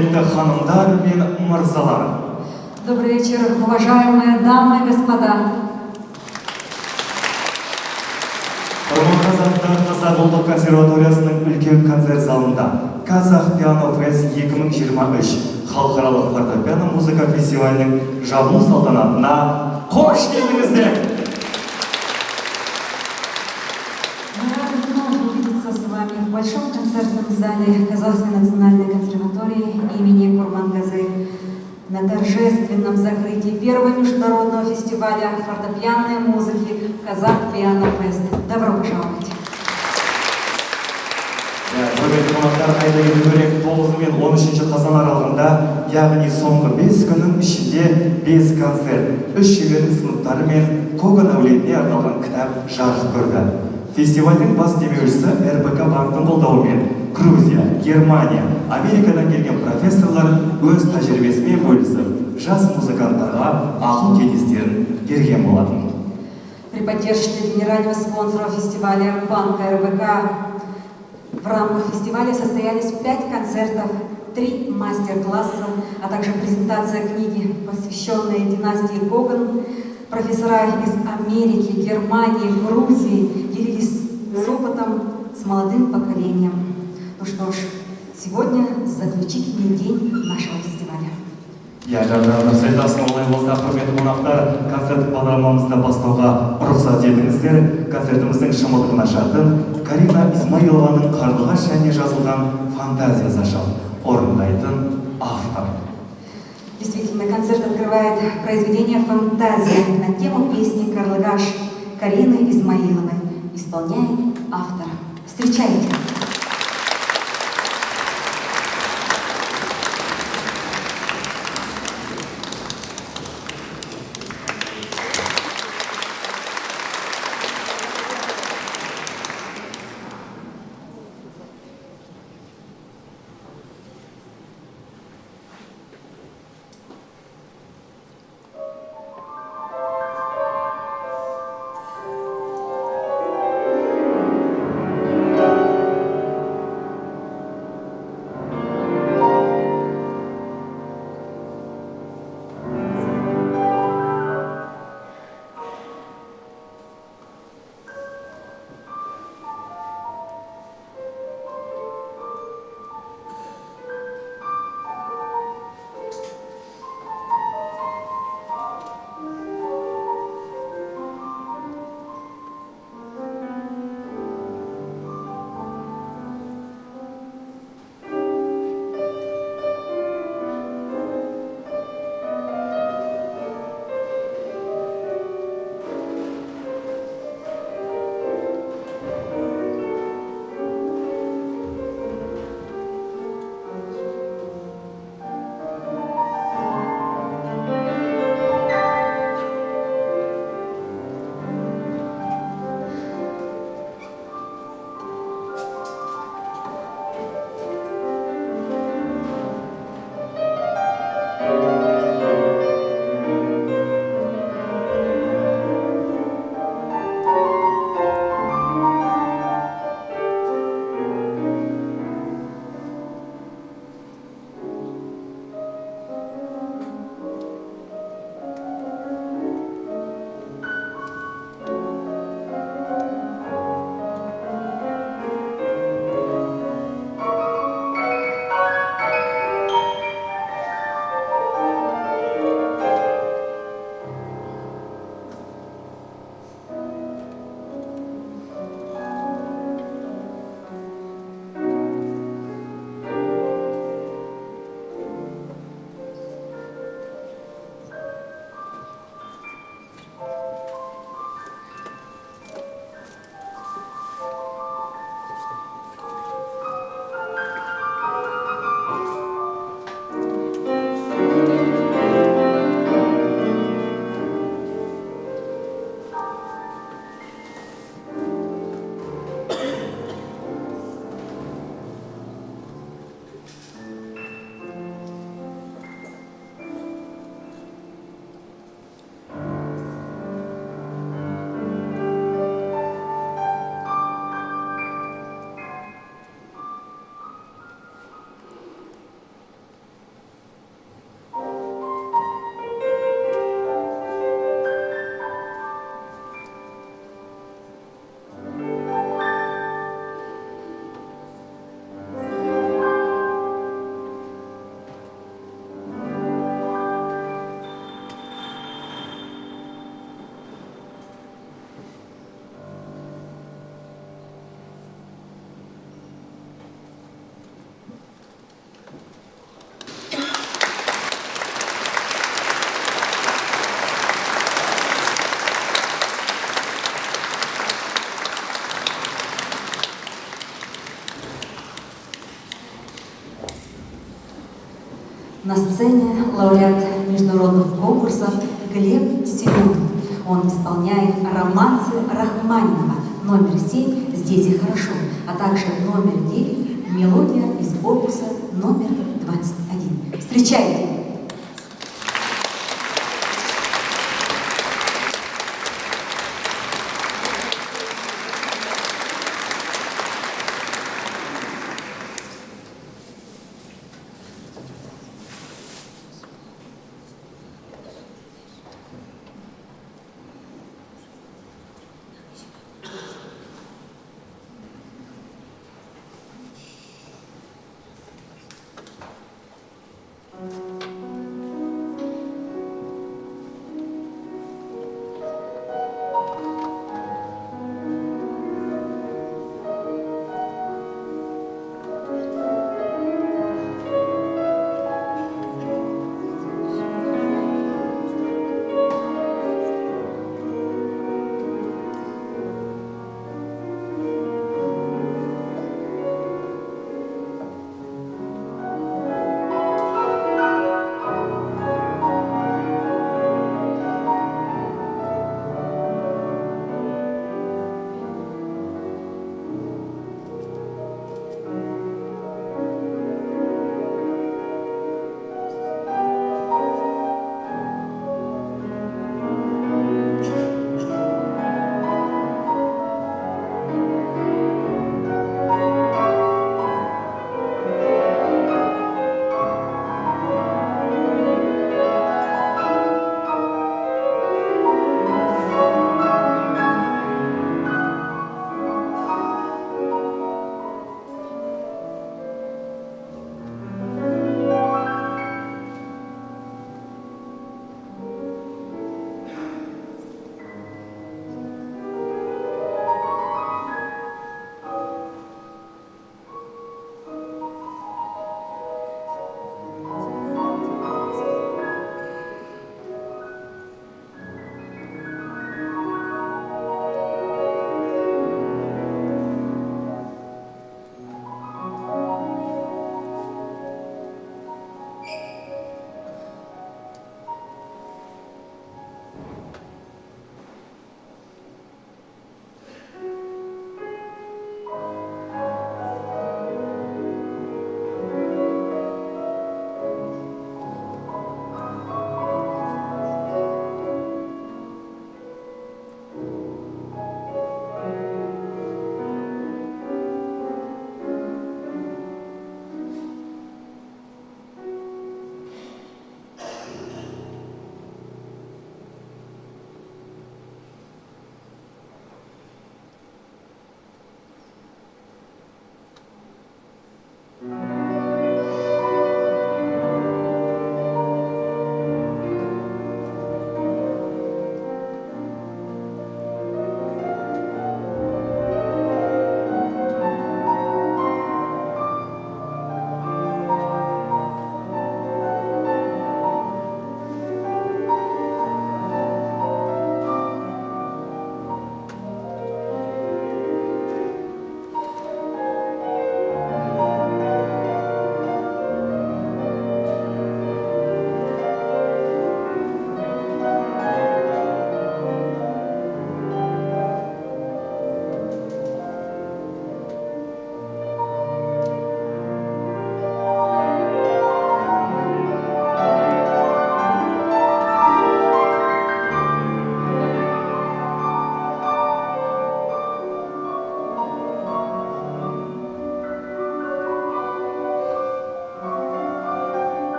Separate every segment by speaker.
Speaker 1: құрметті ханымдар мен мырзалар.
Speaker 2: Добрый вечер, уважаемые дамы и господа.
Speaker 1: Қазақ ұлттық консерваториясының үлкен концерт залында Қазақ Пиано Фест 2023 халықаралық фортепиано музыка фестивалінің жабылу салтанатына қош келдіңіздер!
Speaker 2: Мы рады вновь увидеться с вами в большом концертном зале Казахской национальной консерватории имени Курмангазы на торжественном закрытии первого международного фестиваля фортепианной музыки Казах Пиано Фест. Добро пожаловать!
Speaker 1: Құрметті қонақтар, айта кету керек, 9 мен 13 қазан аралығында, яғни соңғы 5 күннің ішінде 5 концерт, 3 шебердің сыныптары мен Коган әулетіне арналған кітап жарық көрді. Фестивальдің бас демеушісі РБК банктың қолдауымен Грузия, Германия, Америкадан келген профессорлар өз тәжірибесімен бөлісіп, жас музыканттарға ақыл кеңестерін берген болатын.
Speaker 2: При поддержке генерального спонсора фестиваля банка РБК в рамках фестиваля состоялись 5 концертов, 3 мастер-класса, а также презентация книги, посвященной династии Коган. Профессора из Америки, Германии, Грузии делились с опытом, с молодым поколением. Ну что ж, сегодня заключительный день нашего фестиваля.
Speaker 1: Олай болса, құрметті қонақтар, концерт бағдарламамызды бастауға рұқсат етіңіздер. Концертіміздің шымылдығын ашатын Карина Исмаилованың қарлығаш және жазылған «Фантазия зашал» орындайтын автор.
Speaker 2: Действительно, концерт открывает произведение «Фантазия» на тему песни «Карлыгаш» Карины Измаиловой. Исполняет автор. Встречайте! На сцене лауреат международных конкурсов Глеб Семенов. Он исполняет романсы Рахманинова номер 7 «Здесь и хорошо», а также номер 9 «Мелодия» из опуса номер 21. Встречайте!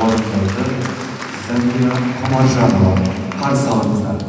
Speaker 1: орындауды Замира Қамаржанова қарсы алыңыздар.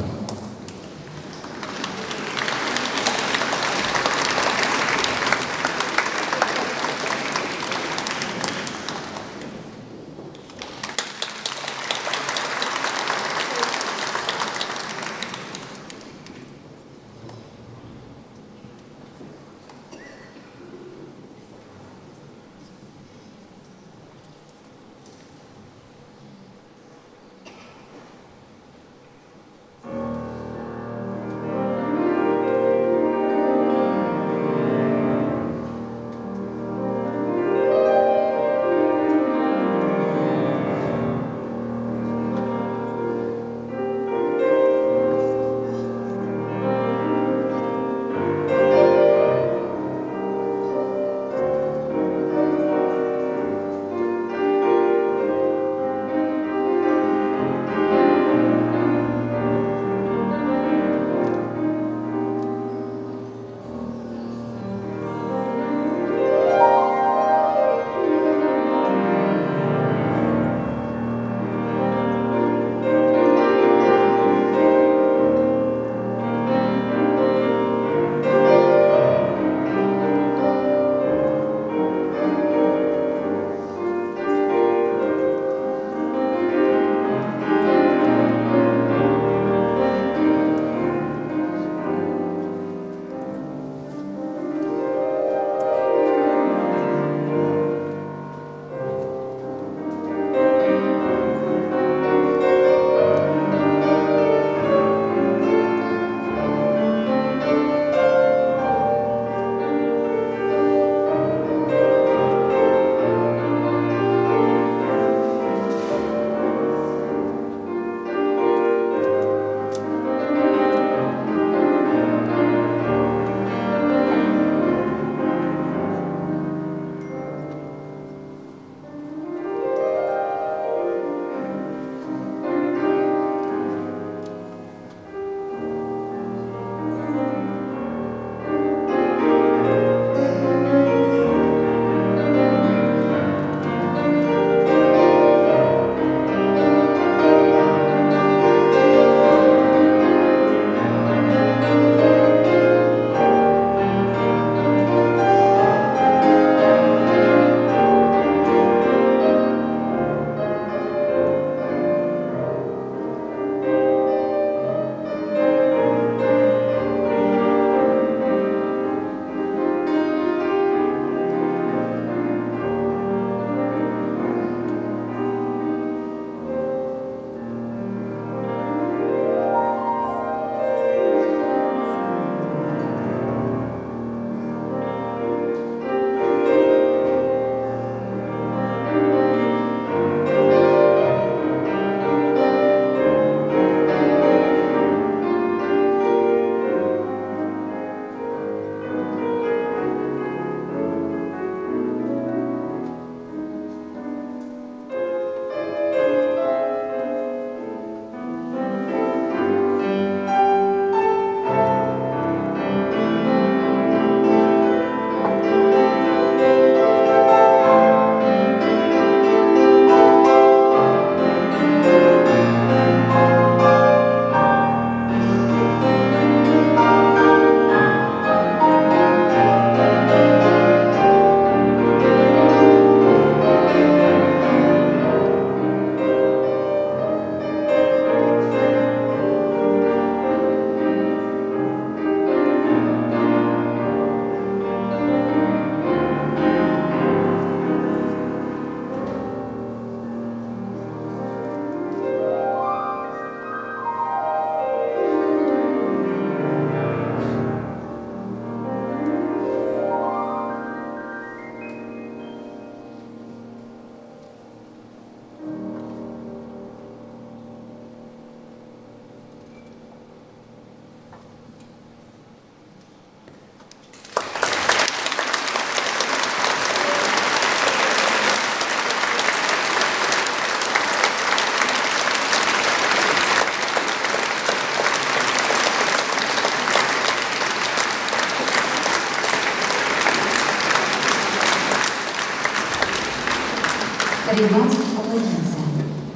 Speaker 2: Ривас Оладидзе,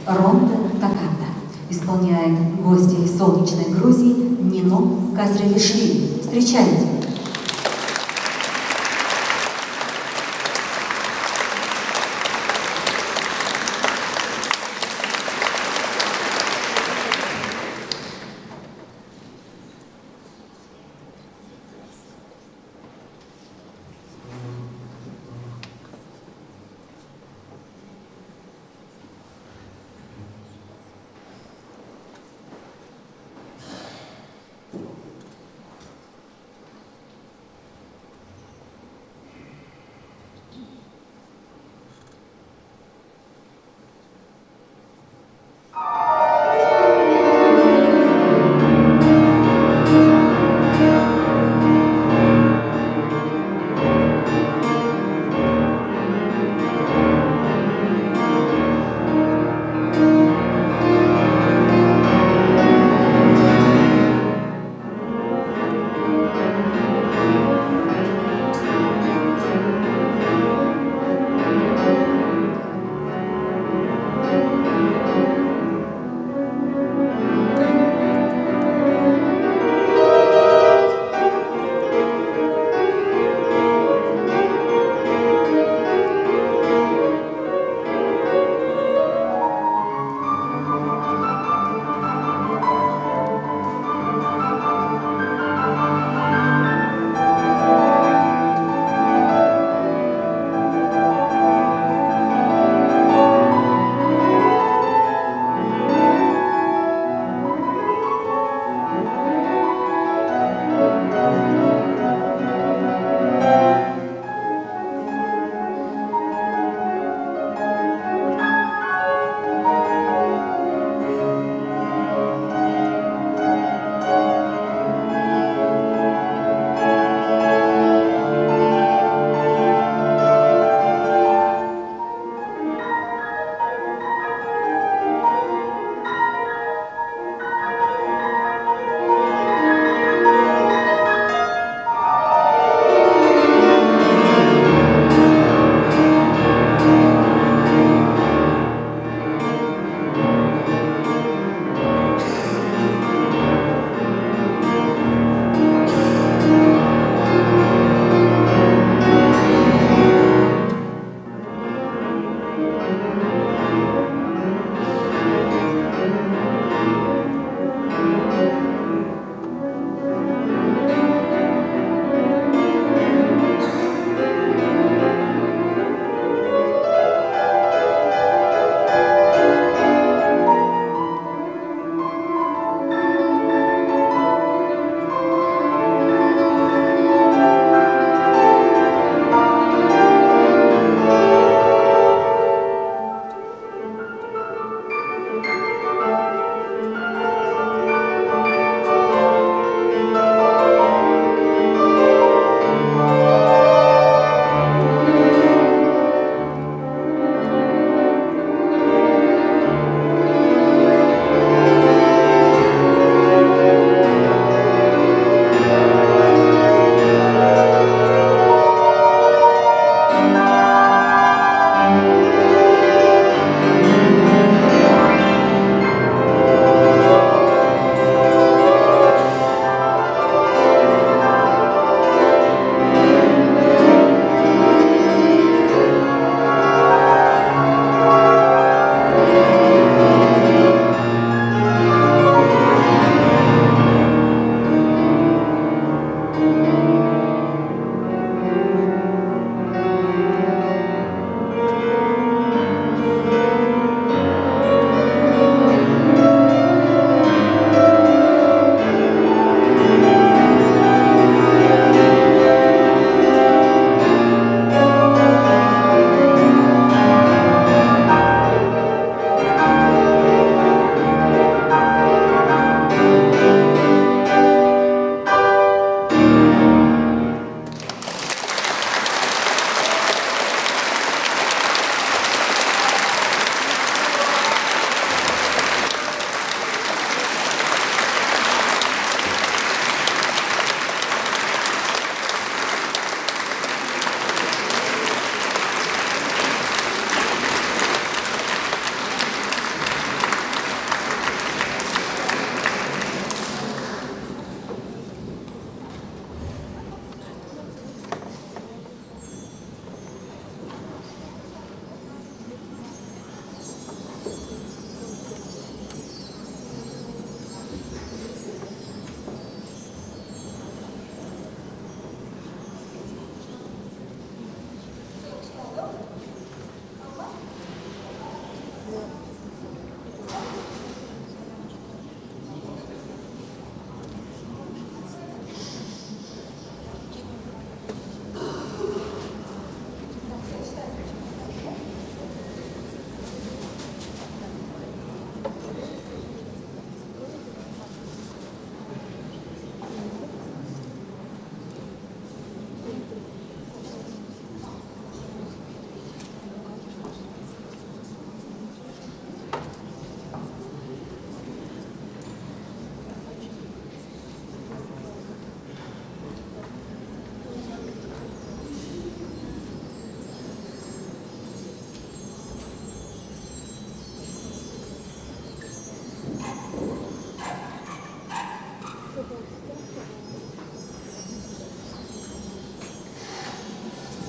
Speaker 2: Ронда Таканда. Исполняет гости из солнечной Грузии Нино Казрелишвили. Встречайте!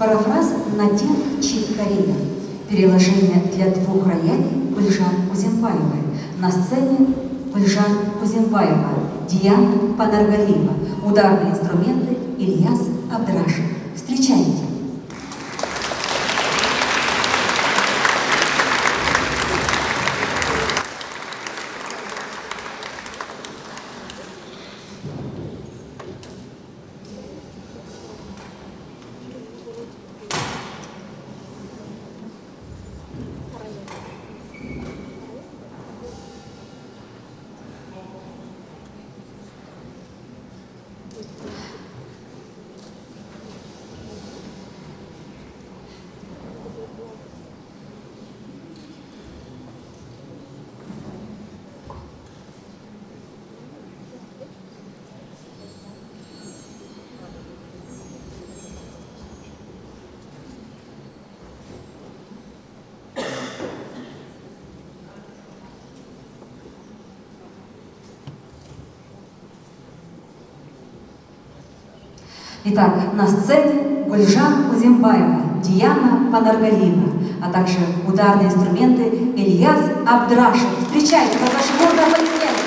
Speaker 2: Парафраз Надин Чикарина. Переложение для двух роялей Гульжан Узембаевой. На сцене Гульжан Узембаева, Диана Панаргалиева. Ударные инструменты Ильяс Абдрашев. Встречайте! Итак, на сцене Гульжан Узембаева, Диана Панаргалиева, а также ударные инструменты Ильяс Абдрашев. Встречайте, под ваши бурные аплодисменты!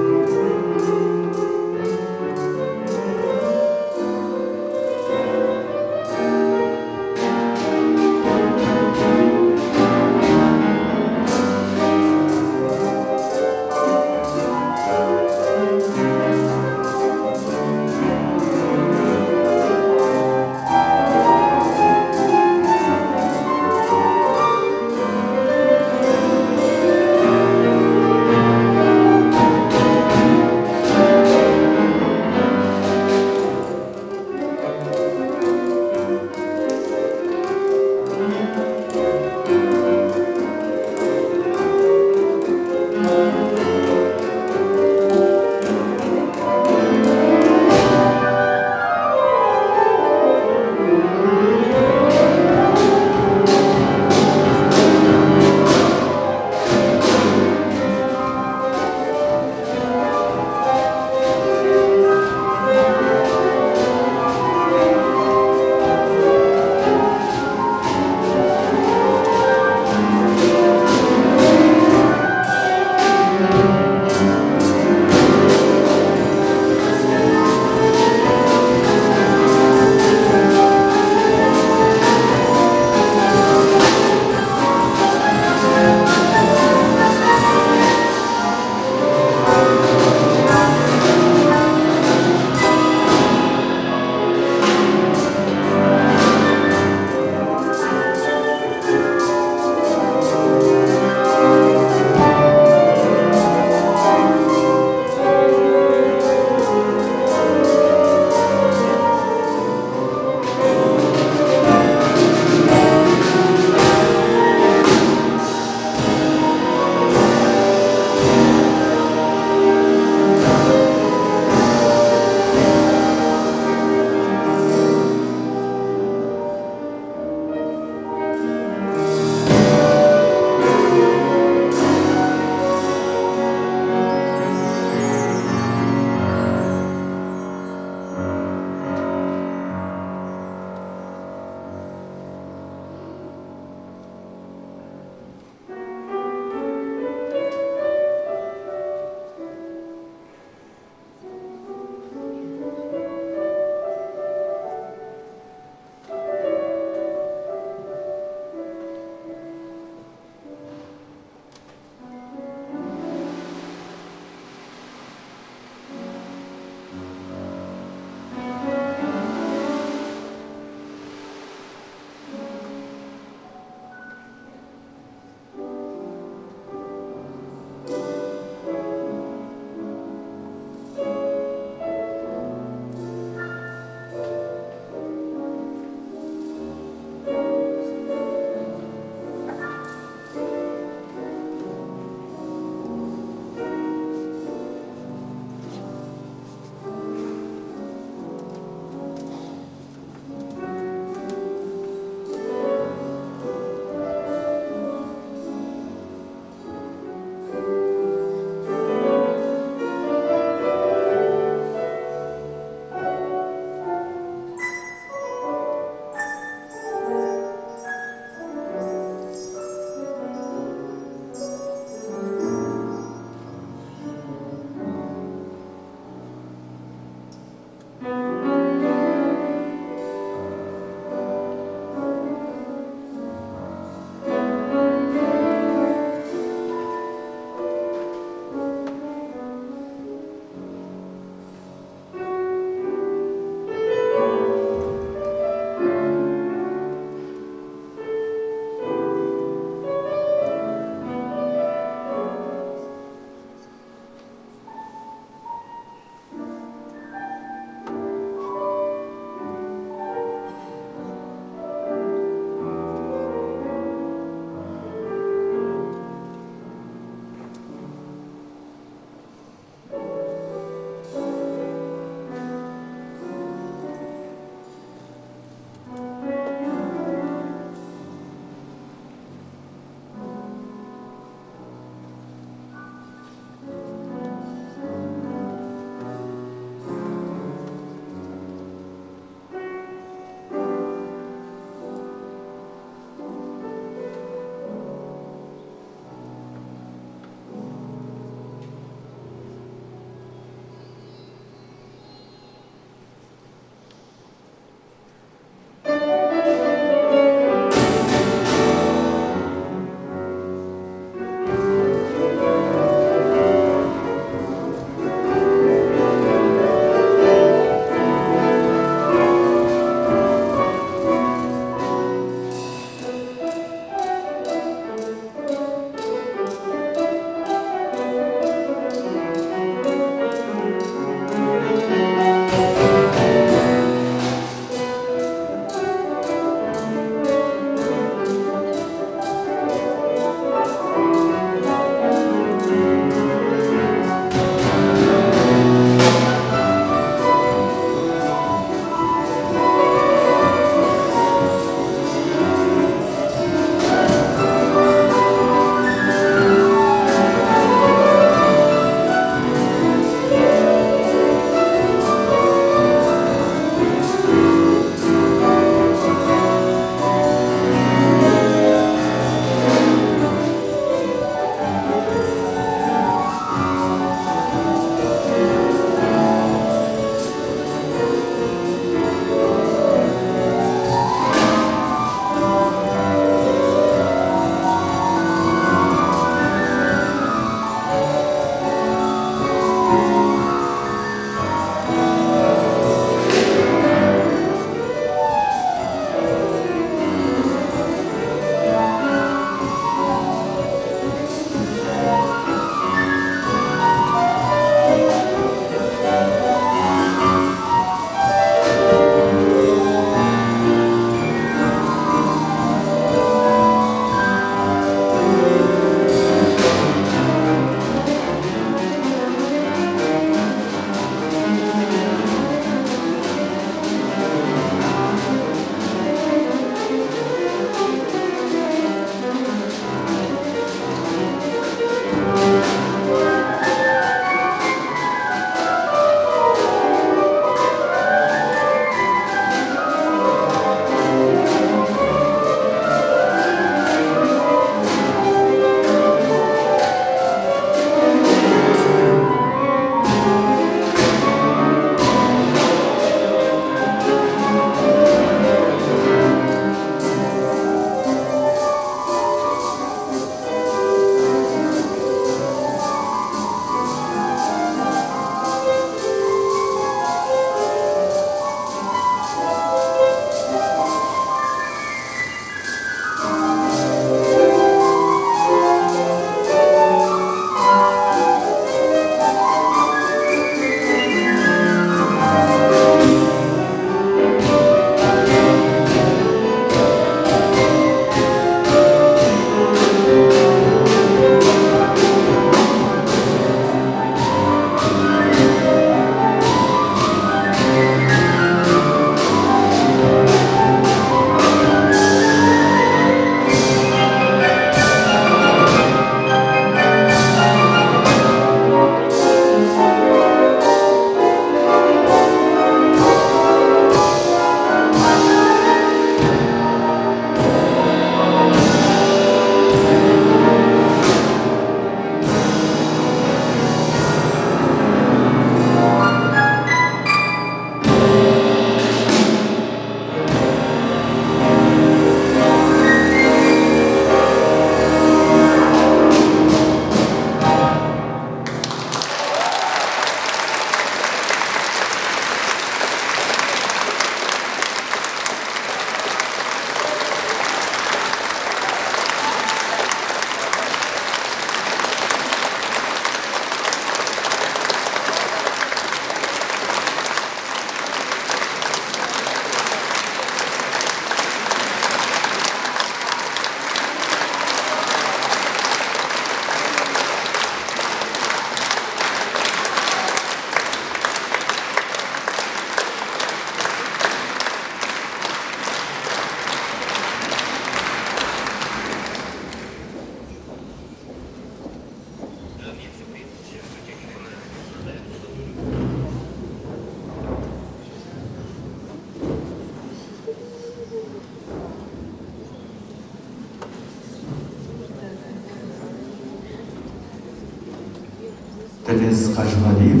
Speaker 1: Ілияс Қажғалиев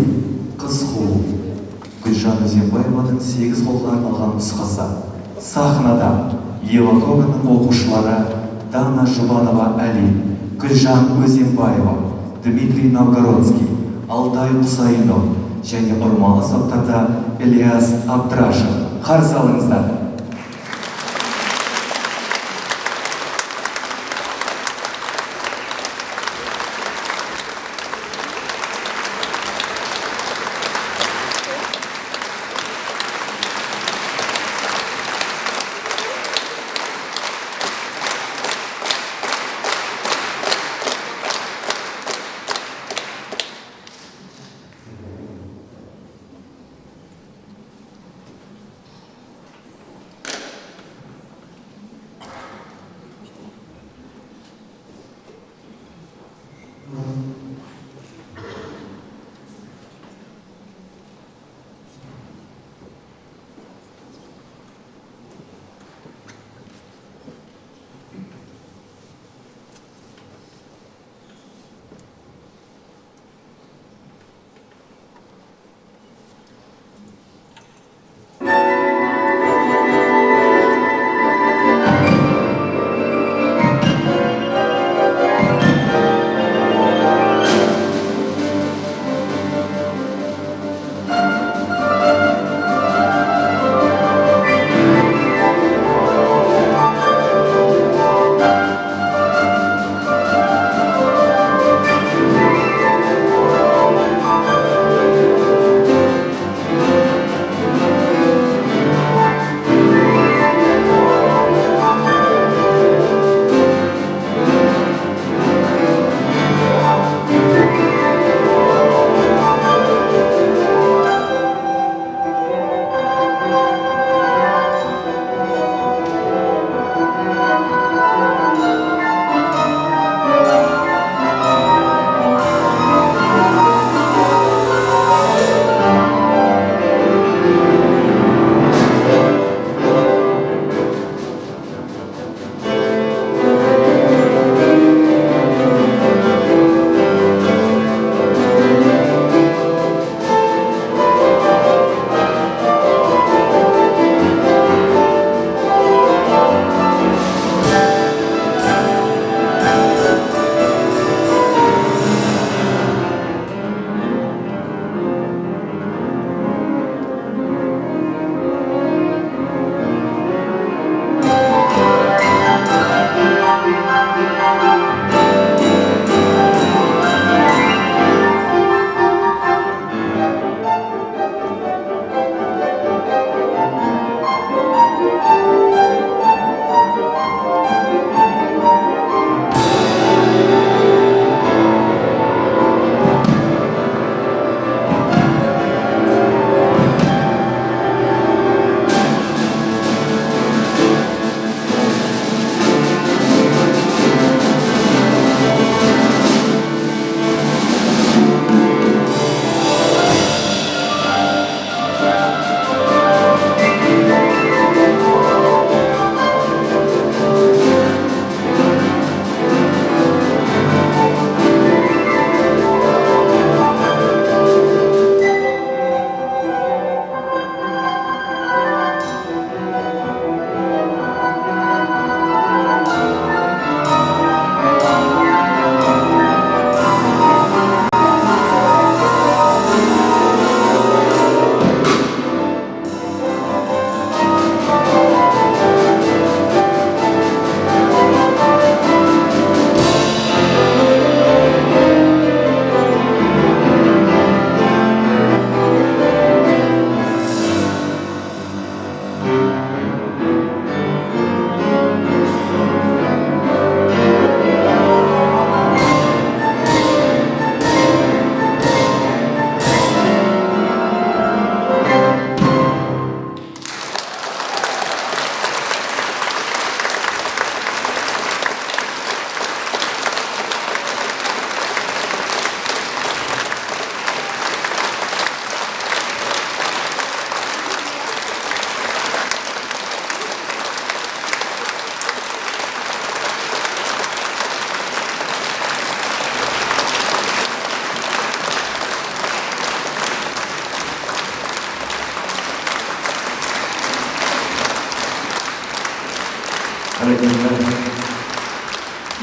Speaker 1: «Қыз қуу». Гүлжан Өзенбаеваның 8 қолға арналған нұсқасы. Сахнада Ева Коганның оқушылары Дана Жұбанова Әли, Гүлжан Өзенбаева, Дмитрий Новгородский, Алтай Құсайынов және ұрмалы аспаптарда Ілияс Абдрашев. Қарсы алыңыздар.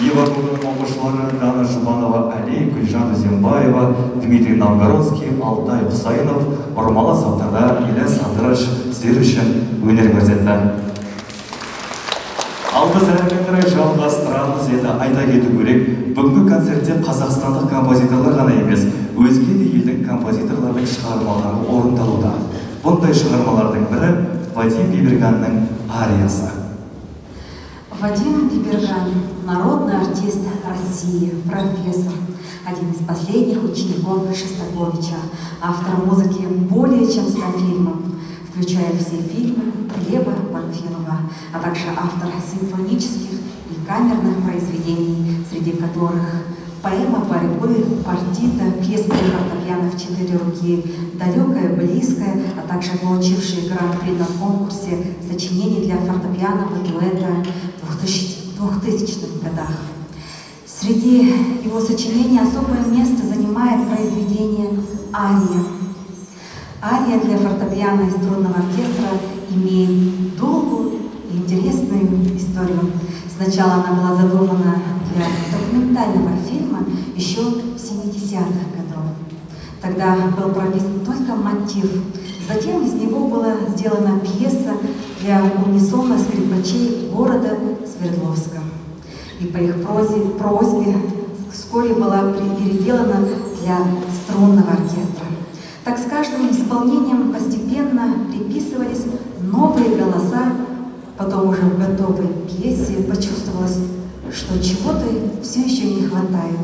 Speaker 1: Ева Кубының оқушылары Дана Жұбанова Али, Гүлжан Үзембаева, Дмитрий Новгородский, Алтай Құсайынов, ұрмалы саптарда Ілияс Абдыраш сіздер үшін өнер көрсетті. Ал біз әрмен қарай жалғастырамыз еді. Айта кету керек, бүгінгі концертте қазақстандық композиторлар ғана емес, өзге де елдің композиторларының шығармалары орындалуда. Бұндай шығармалардың бірі Вадим Биберганның ариясы.
Speaker 2: Вадим Биберган – народный артист России, профессор, один из последних учеников Шостаковича, автор музыки более чем 100 фильмов, включая все фильмы Глеба Панфилова, а также автор симфонических и камерных произведений, среди которых поэма борьбы, партита, пьесы для фортепиано в 4 руки, далекая, близкая, а также получившие гран-при на конкурсе сочинений для фортепианного дуэта в 2000-х годах. Среди его сочинений особое место занимает произведение «Ария». Ария для фортепиано и струнного оркестра имеет долгую и интересную историю. Сначала она была задумана для документального фильма еще в 70-х годах. Тогда был прописан только мотив. Затем из него была сделана пьеса для унисона скрипачей города Свердловска. И по их просьбе вскоре была переделана для струнного оркестра. Так с каждым исполнением постепенно приписывались новые голоса. Потом уже в готовой пьесе почувствовалось, что чего-то все еще не хватает.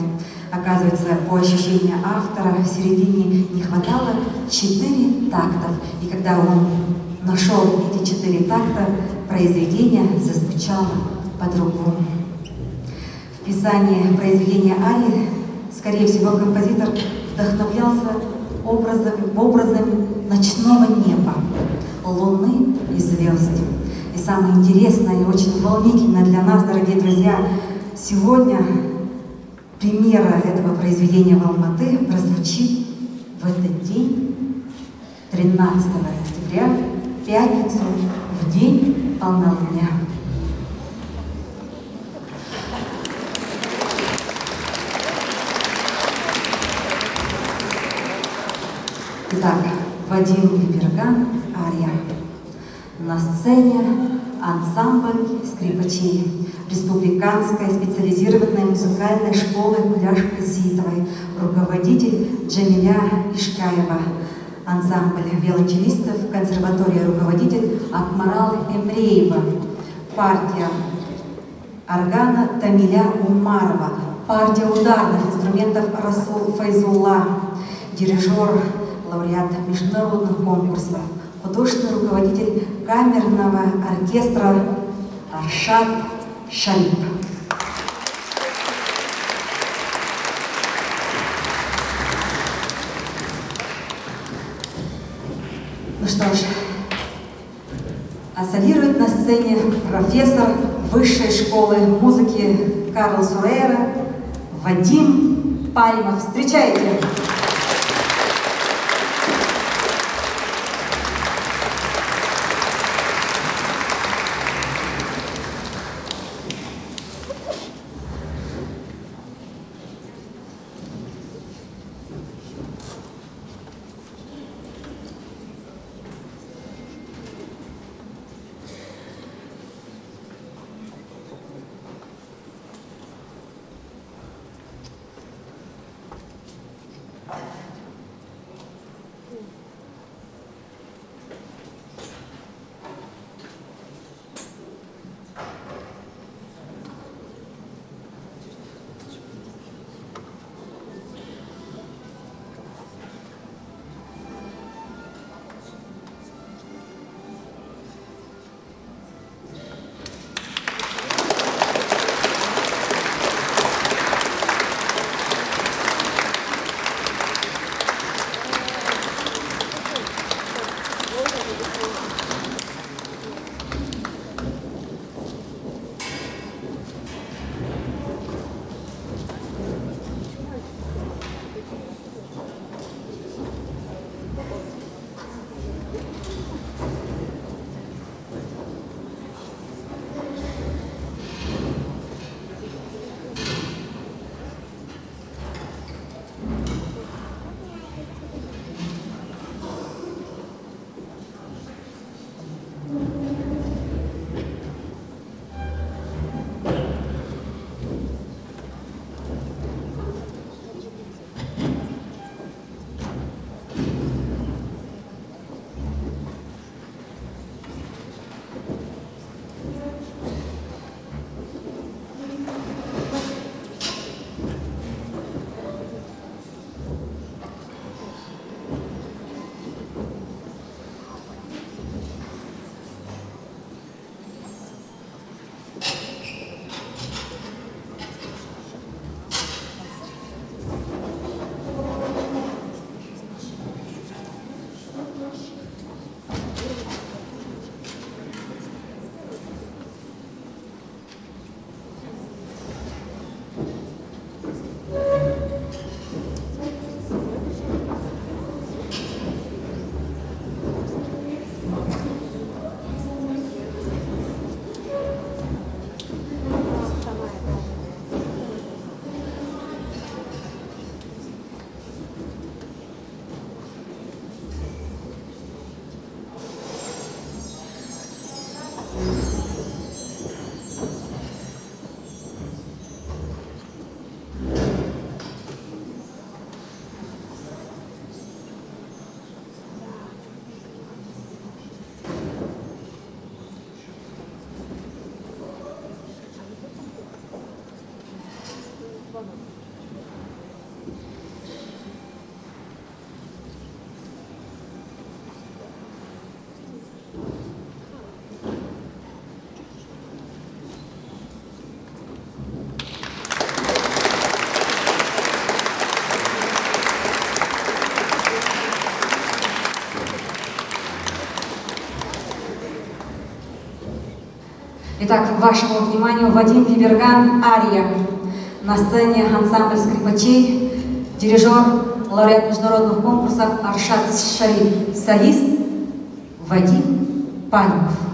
Speaker 2: Оказывается, по ощущению автора, в середине не хватало 4 тактов. И когда он нашел эти 4 такта, произведение зазвучало по-другому. В писании произведения арии, скорее всего, композитор вдохновлялся образами ночного неба, луны и звезд. И самое интересное и очень волнительное для нас, дорогие друзья, сегодня премьера этого произведения в Алматы прозвучит в этот день, 13 октября, пятницу, в день полнолуния. Итак, Вадим Биберган, ария. На сцене ансамбль скрипачей Республиканской специализированной музыкальной школы Гуляш-Касиитовой, руководитель Джамиля Ишкаева, ансамбль виолончелистов, консерватория, руководитель Акмарал Эмреева, партия органа Тамиля Умарова, партия ударных инструментов Расул Файзулла, дирижер, лауреат международных конкурсов, художественный руководитель камерного оркестра Аршад Шалип. Ну что ж, а солирует на сцене профессор Высшей школы музыки Карлос Урейра Вадим Пальмов. Встречайте! Итак, вашему вниманию Вадим Виберган «Ария». На сцене ансамбль скрипачей, дирижер, лауреат международных конкурсов Аршат Шариф, солист Вадим Паньков.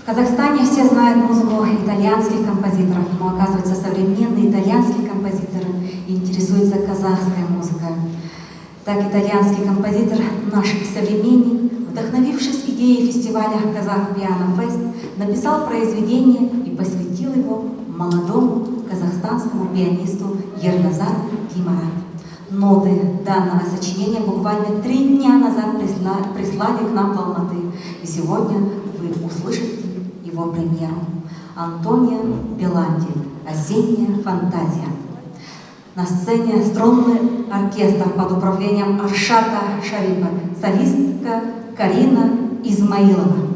Speaker 2: В Казахстане все знают музыку итальянских композиторов, но оказывается современные итальянские композиторы интересуются казахской музыкой. Так итальянский композитор, наш современник, вдохновившись идеей фестиваля «Казах Пиано Фест», написал произведение и посвятил его молодому казахстанскому пианисту Ерназару Гимара. Ноты данного сочинения буквально 3 дня назад прислали к нам в Алматы, и сегодня вы услышите его премьеру. Антонио Беланди «Осенняя фантазия». На сцене струнный оркестр под управлением Аршата Шарипа, солистка Карина Измаилова.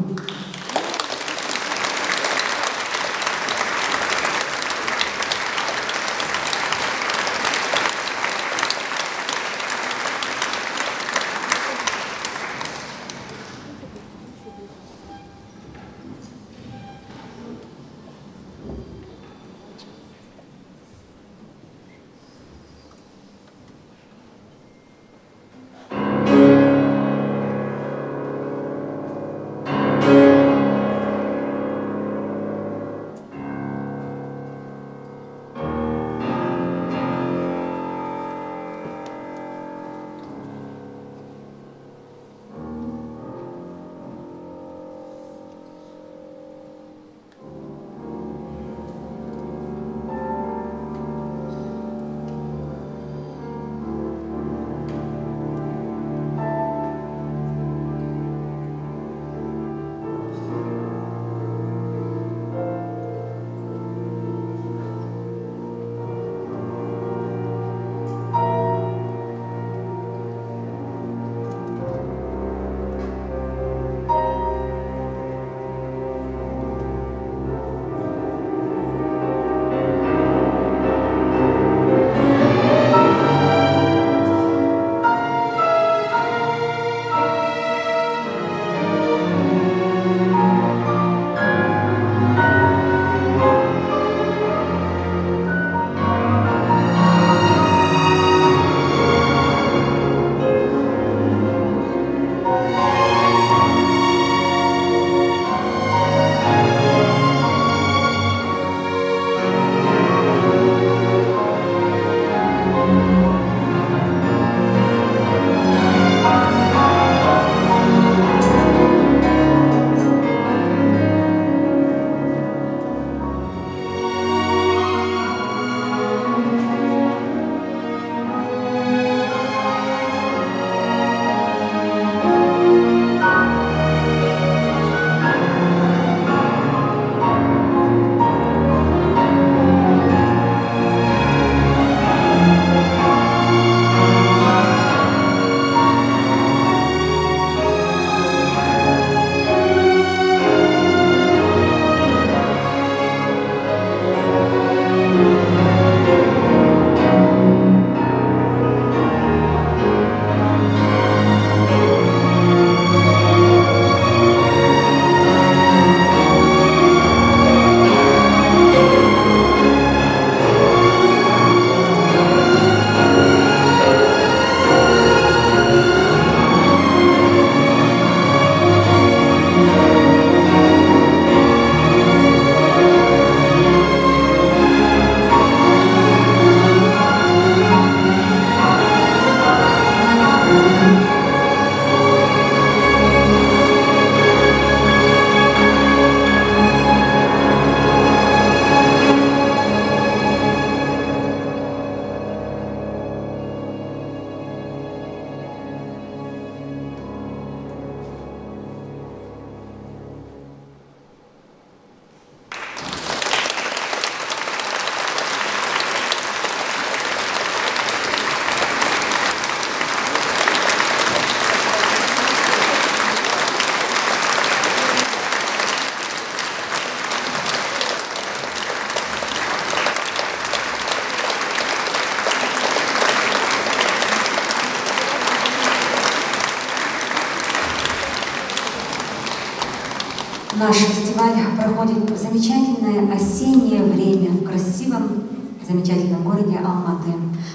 Speaker 2: Наш фестиваль проходит в замечательное осеннее время в красивом, замечательном городе Алматы.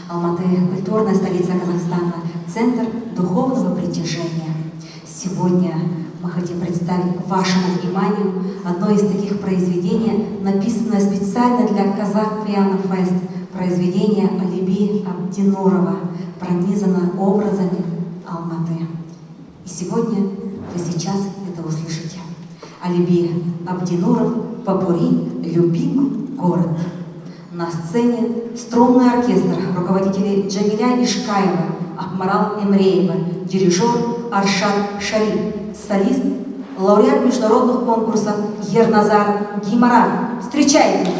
Speaker 2: Алматы – культурная столица Казахстана, центр духовного притяжения. Сегодня мы хотим представить вашему вниманию одно из таких произведений, написанное специально для Казах Пиано Фест, произведение Алиби Абдинурова, пронизано образами Алматы. И сегодня вы сейчас это услышите. Алиби Абдинуров, Попури, любимый город. На сцене струнный оркестр, руководители Джамиля Ишкаева, Ахмарал Эмреева, дирижер Аршад Шариф, солист, лауреат международных конкурсов Ерназар Гимаран. Встречайте!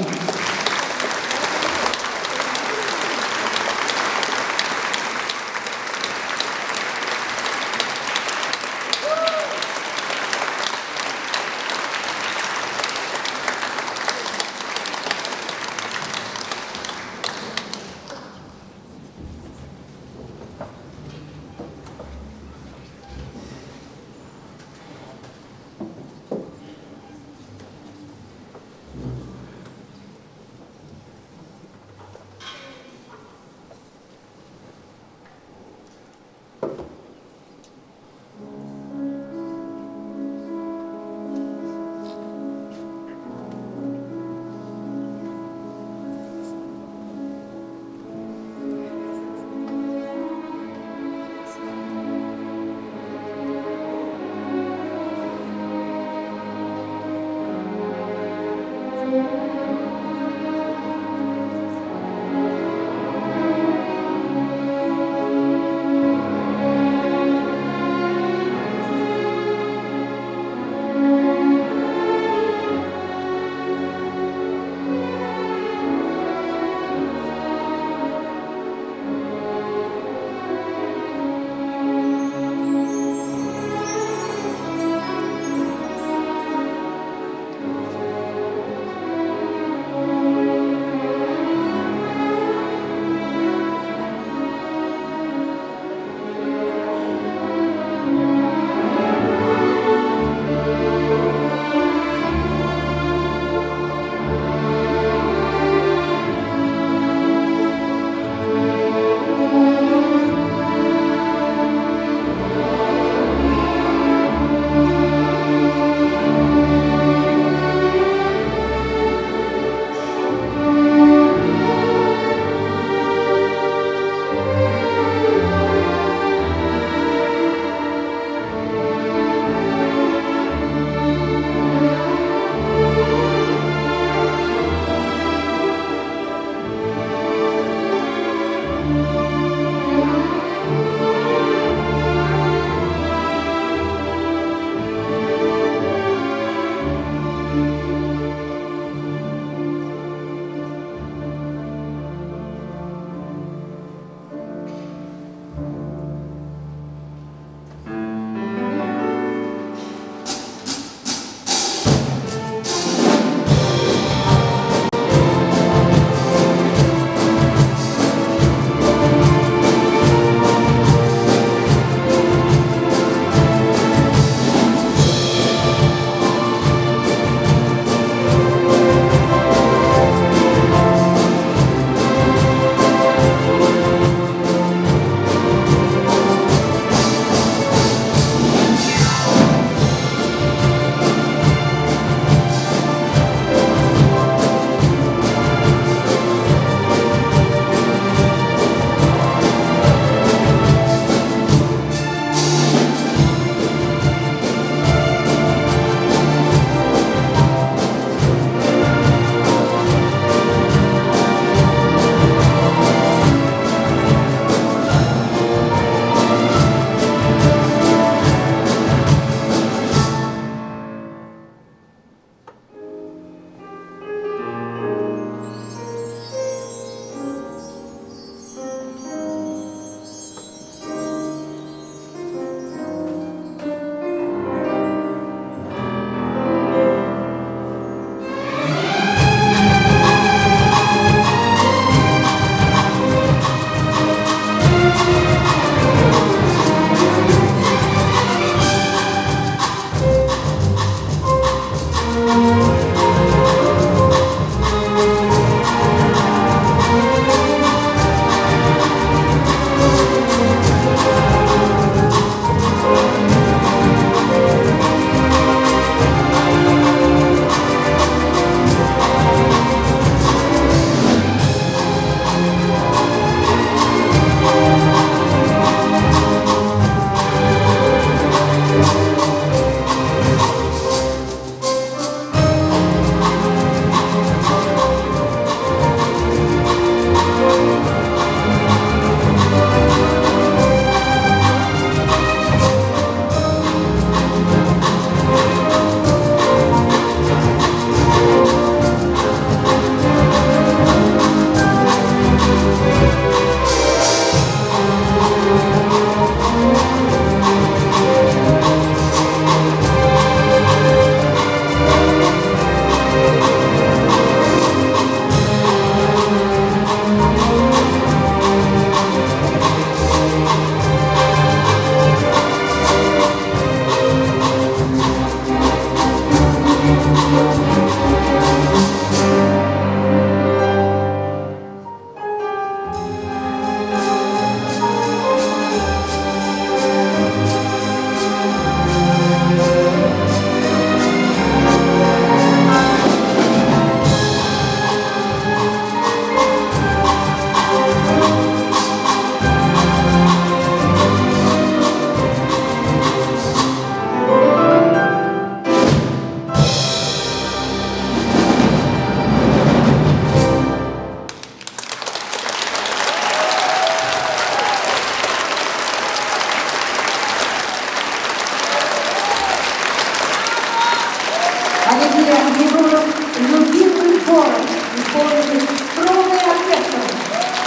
Speaker 2: Оливия Егоров «Любимый город», исполнили струнный оркестр,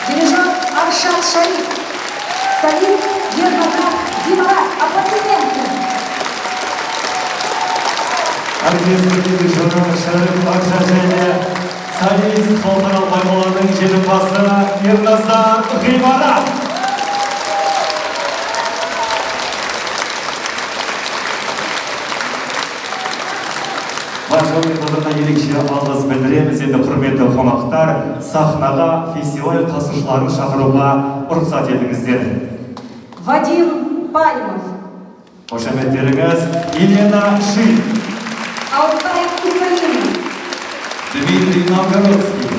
Speaker 2: дирижер Аршат Шариф, солист Ерназар Димарат. Аплодисменты!
Speaker 1: Оркестр дирижері Шәріп Ақшашәне, солист халықаралық байқаулардың жеңімпазы Ерназар Ғимарат. Байқау меймандарына ерекше алғыс білдіреміз. Енді құрметті қонақтар, сахнаға фестиваль қатысушыларын шақыруға рұқсат етіңіздер.
Speaker 2: Вадим Пальмов,
Speaker 1: Қошаметтеріңіз Елена Шин,
Speaker 2: Алтай Кусалин,
Speaker 1: Дмитрий Новгородский,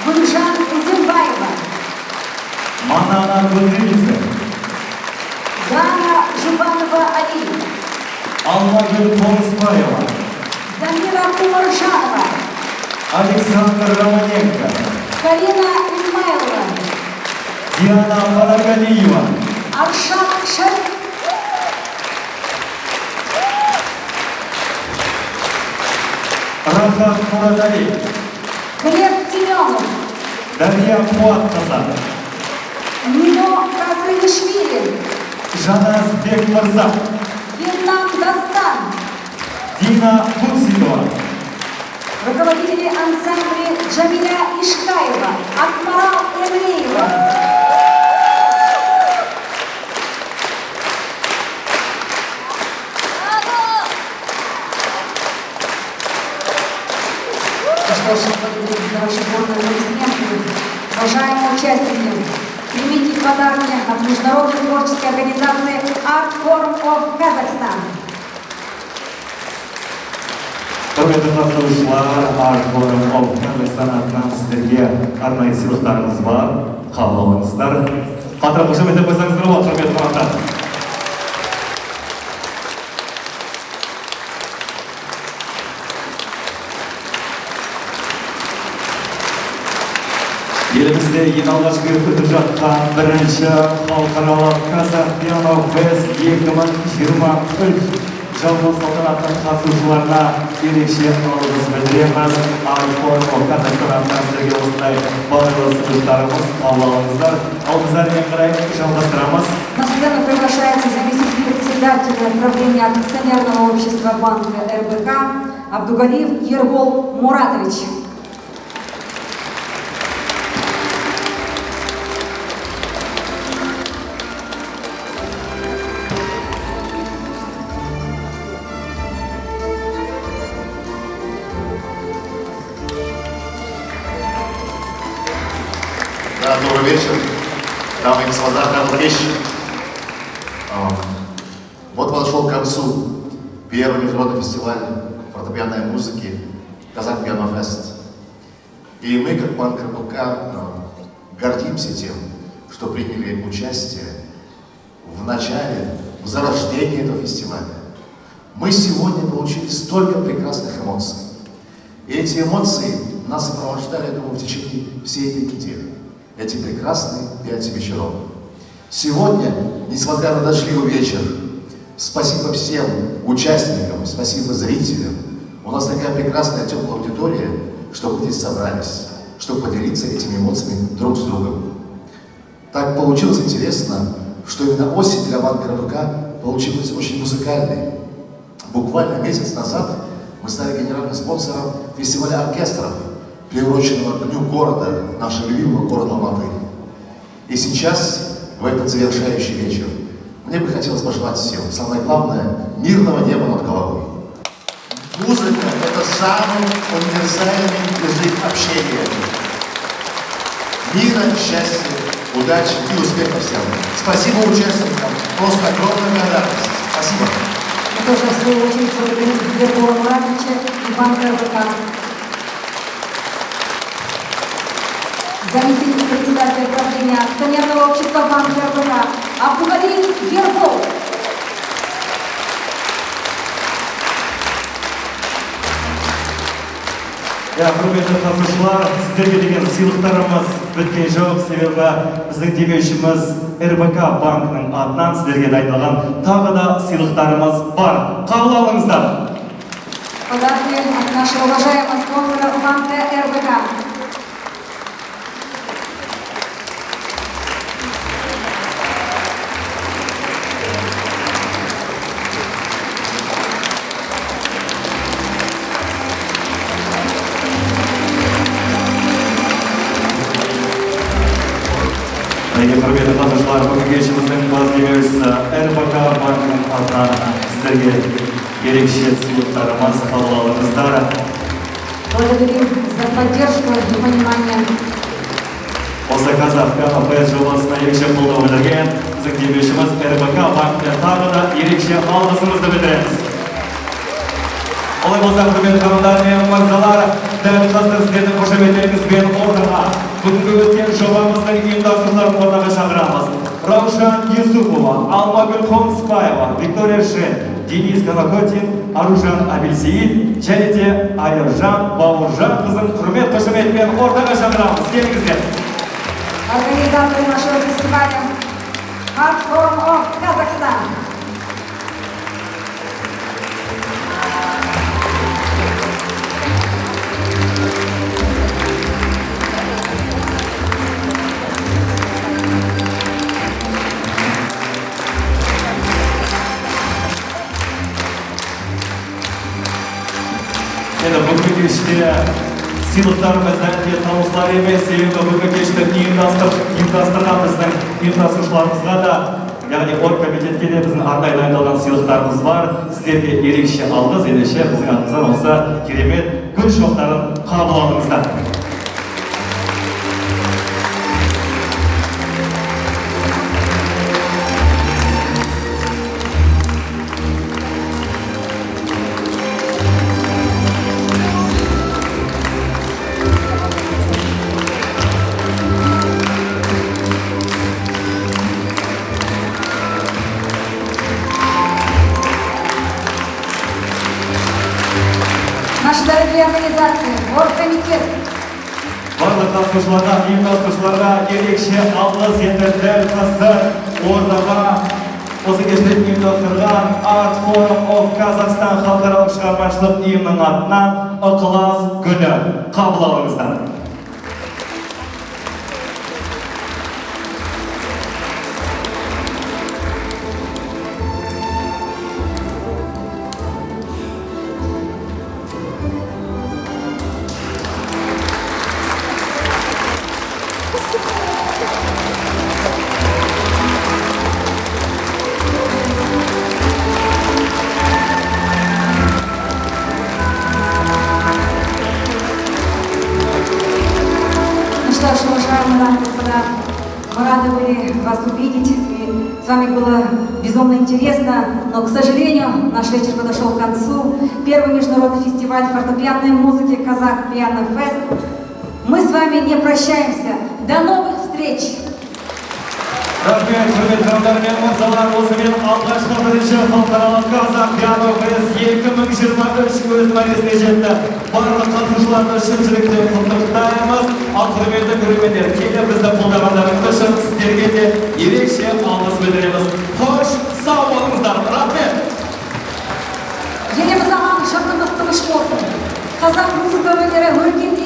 Speaker 2: Гульжан Узымбаева,
Speaker 1: Манана Гудзилица,
Speaker 2: Дана Жубанова Али,
Speaker 1: Алмагүл Қонысбаева,
Speaker 2: Замира Кумаржанова,
Speaker 1: Александр Романенко,
Speaker 2: Карина Исмайлова,
Speaker 1: Диана Парагалиева,
Speaker 2: Аршат Шариф,
Speaker 1: Рахат Мурадали,
Speaker 2: Глеб Семенов,
Speaker 1: Дарья Пуатқызы,
Speaker 2: Нино Казрынишвили,
Speaker 1: Жаназ Бекмырза,
Speaker 2: Вьетнам Дастан,
Speaker 1: Дина Буксикова,
Speaker 2: руководители ансамбля Джамиля Ишкаева, Акмарал Эмреева. Что ж, благодарим за ваши бурные аплодисменты. Уважаемые участники, примите подарки от международной творческой организации Art Forum of Kazakhstan.
Speaker 1: құрметті қатысушылар, Art Forum of Kazakhstan атынан сіздерге арнайы сыйлықтарымыз бар. Қабыл алыңыздар. Қатар қошеметтеп қойсаңыздар болады, құрметті қонақтар. Елімізде ең алғашқы өтіп жатқан бірінші халықаралық Қазақ Пиано Фест 2023 жалпы салтанаттың қатысушыларына ерекше алғыс білдіреміз. Art Forum of Kazakhstan атынан сіздерге осындай бағалы сыйлықтарымыз қабыл алыңыздар. Ал біздер мен қарай жалғастырамыз.
Speaker 2: На сцену приглашается заместитель председателя правления акционерного общества банка РБК Абдугалиев Ербол Муратович.
Speaker 3: Да, добрый вечер, дамы и господа, товарищи. Вот подошел к концу первый международный фестиваль фортепианной музыки Казах Пиано Фест. И мы, как банк РБК, гордимся тем, что приняли участие в начале, в зарождении этого фестиваля. Мы сегодня получили столько прекрасных эмоций. И эти эмоции нас сопровождали, я думаю, в течение всей этой недели. Эти прекрасные 5 вечеров. Сегодня, несмотря на дождливый вечер, спасибо всем участникам, спасибо зрителям. У нас такая прекрасная теплая аудитория, что мы здесь собрались, чтобы поделиться этими эмоциями друг с другом. Так получилось интересно, что именно осень для банка РБК получилась очень музыкальной. Буквально месяц назад мы стали генеральным спонсором фестиваля оркестров, приуроченного к Дню города, нашего любимого города Алматы. И сейчас, в этот завершающий вечер, мне бы хотелось пожелать всем, самое главное, мирного неба над головой. Музыка – это самый универсальный язык общения. Мира, счастья, удачи и успехов всем. Спасибо участникам. Просто огромная благодарность. Спасибо.
Speaker 2: Мы тоже, в свою очередь, благодарим Ербола Муратовича и банка РБК. Заместитель председателя правления акционерного общества банка РБК Абдугалиев Ербол.
Speaker 1: Құрметті қатысушылар, сіздерге деген сыйлықтарымыз біткен жоқ, себебі біздің демеушіміз РБК банкінің атынан сіздерге дайындалған тағы да сыйлықтарымыз бар. Қабыл алыңыздар.
Speaker 2: Подарки от нашего уважаемого спонсора банка РБК.
Speaker 1: Құрметті қатысушылар, бүгінгі кешіміздің бас демеушісі РБК банкінің атынан сіздерге ерекше сыйлықтарымыз қабыл алыңыздар.
Speaker 2: Благодарим за поддержку и понимание.
Speaker 1: Осы қазақ КФС жобасына ерекше қолдау білдірген біздің демеушіміз РБК банкіне тағы да ерекше алғысымызды білдіреміз. Олай болса, құрметті қонақтар мен мырзалар, дәл қазір сіздердің қошеметтеріңізбен орнына бүгінгі өткен жобамыздың ұйымдастырушыларын ортаға шақырамыз. Раушан Юсупова, Алмагүл Қонысбаева, Виктория Шен, Денис Ганакотин, Аружан Абельсейіт және де Айыржан Бауыржан қызын құрмет қошеметпен ортаға шақырамыз. Келіңіздер.
Speaker 2: Организаторы нашего фестиваля Art Forum of Kazakhstan.
Speaker 1: Енді бүгінгі кеште сыйлықтар біздің таусылар емес, себебі бүгінгі кешті ұйымдастырған біздің ұйымдастырушыларымызға да, яғни оргкомитетке де біздің арнайы дайындалған сыйлықтарымыз бар. Сіздерге ерекше алғыс, ендеше біздің атымыздан осы керемет гүл шоқтарын қабыл алыңыздар.
Speaker 2: Наши дорогие организации, оргкомитет.
Speaker 1: Барлық қатысушыларға, ұйымдастырушыларға ерекше алғыс. Енді дәл қазір ортаға осы кешті ұйымдастырған Art Forum of Kazakhstan халықаралық шығармашылық ұйымының атынан ықылас гүлі қабыл алыңыздар.
Speaker 2: Уважаемые дамы и господа, мы рады были вас увидеть, и с вами было безумно интересно, но, к сожалению, наш вечер подошел к концу. Первый международный фестиваль фортепианной музыки «Казах Пиано Фест». Мы с вами не прощаемся. До новых встреч!
Speaker 1: Рахмет, құрметті қонақтар мен мырзалар, осымен алғашқы бірінші халықаралық Қазақ Пиано Фест 2023 өз мәресіне жетті. Барлық қатысушыларды шын жүректен құттықтаймыз. Ал құрметті көрермендер, келіп бізді қолдағандарыңыз үшін сіздерге де ерекше алғыс білдіреміз. Қош, сау болыңыздар. Рахмет.
Speaker 2: Еліміз аман, жұртымыз тыныш болсын. Қазақ музыка өнері өркендей